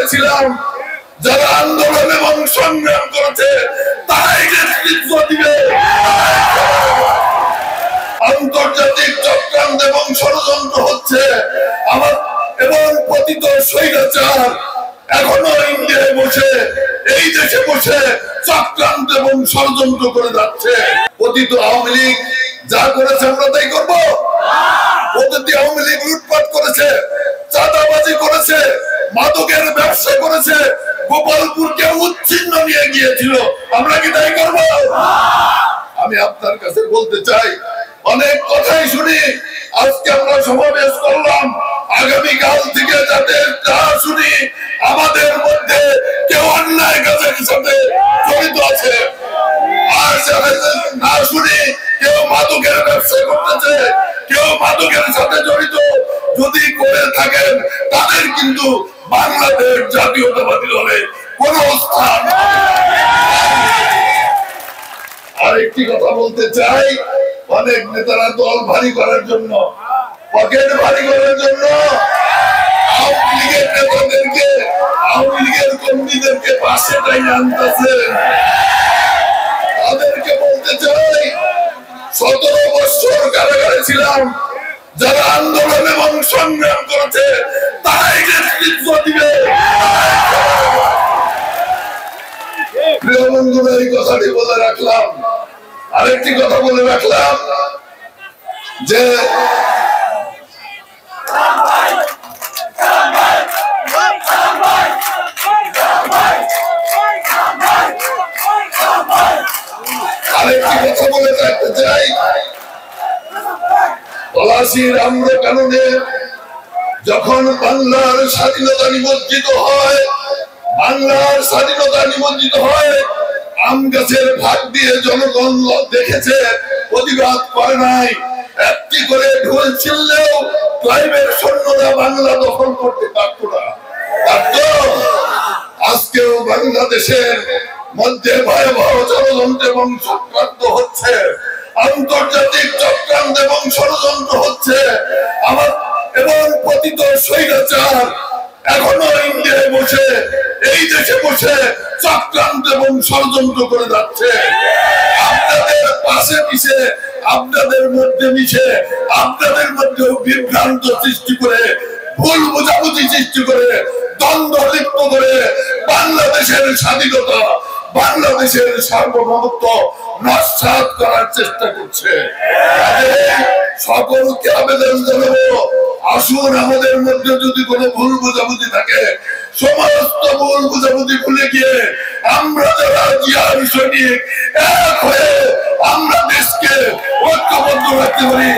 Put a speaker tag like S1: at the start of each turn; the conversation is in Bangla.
S1: করেছিলাম, যারা আন্দোলন এবং সংগ্রাম করেছে তারাই নেতৃত্ব দিবে। আন্তর্জাতিক চক্রান্ত এবং ষড়যন্ত্র হচ্ছে এবং পতিত স্বৈরাচার এখনো ইন্ডিয়ায় বসে, এই দেশে বসে চক্রান্ত এবং ষড়যন্ত্র করে যাচ্ছে। পতিত আওয়ামী লীগ যা করেছে আমরা তাই করবো? পতিত আওয়ামী লীগ লুটপাট করেছে, চাঁদাবাজি করেছে, মাদকের ব্যবসা করেছে, গোপালপুরকে উচ্ছিন্ন নিয়ে গিয়েছিল, আমরা কি তাই করবো? আমি আপনার কাছে বলতে চাই, অনেক কথাই শুনি, আজকে আমরা সমাবেশ করলাম, আগামীকাল থেকে যাতে যা শুনি আমাদের মধ্যে কেউ অন্যায় কাজের সাথে জড়িত আছে, আর না শুনি কেউ মাদকের ব্যবসা করতেছে, কেউ মাদকের সাথে জড়িত যদি করে থাকেন তাদের কিন্তু বাংলাদেশ জাতীয়তাবাদী দলে কোন স্থান। আরেকটি কথা বলতে চাই, অনেক নেতারা দল ভারী করার জন্য, পকেট ভারী করার জন্য আওয়ামী লীগের নেতাদেরকে, আওয়ামী লীগের কর্মীদেরকে পাশে টাইনে আনতেছে। তাদেরকে বলতে চাই, 17 বছর কারাগারে ছিলাম, যারা আন্দোলন এবং সংগ্রাম করেছে তারাই নেতৃত্ব দিবে। প্রিয় বন্ধুরা, এই কথাটি বলে রাখলাম। আরেকটি কথা বলে রাখলাম যে পলাশীর আম্র কাননে যখন বাংলার স্বাধীনতা নিমজ্জিত হয়, বাংলার স্বাধীনতা নিমজ্জিত হয়, আম গাছের ভাগ দিয়ে জনগণ দেখেছে, প্রতিবাদ করে নাই। একটি করে ঢোল ছিললেও ক্লাইমের সৈন্যরা বাংলা দখল করতে পারত না। আজকেও বাংলাদেশের মধ্যে ভয়াবহ ষড়যন্ত্র এবং চক্রান্ত হচ্ছে, আন্তর্জাতিক চক্রান্ত এবং ষড়যন্ত্র হচ্ছে এবং পতিত স্বৈরাচার এখনো ইন্ডিয়ায় বসে, এই দেশে বসে চক্রান্ত এবং ষড়যন্ত্র করে যাচ্ছে। আপনাদের পাশে মিশে, আপনাদের মধ্যে মিশে, আপনাদের মধ্যে বিভ্রান্ত সৃষ্টি করে, ভুল বোঝাবুঝি সৃষ্টি করে, দ্বন্দ্ব লিপ্ত করে বাংলাদেশের স্বাধীনতা, বাংলাদেশের সার্বভৌমত্ব নস্যাৎ করার চেষ্টা করছে। সকলকে আবেদন জানাবো, আসুন আমাদের মধ্যে যদি কোনো ভুল বোঝাবুঝি থাকে, সমস্ত ভুল বোঝাবুঝি ভুলে গিয়ে আমরা যারা জিয়ার সৈনিক এক হয়ে আমরা দেশকে ঐক্যবদ্ধ রাখতে পারি।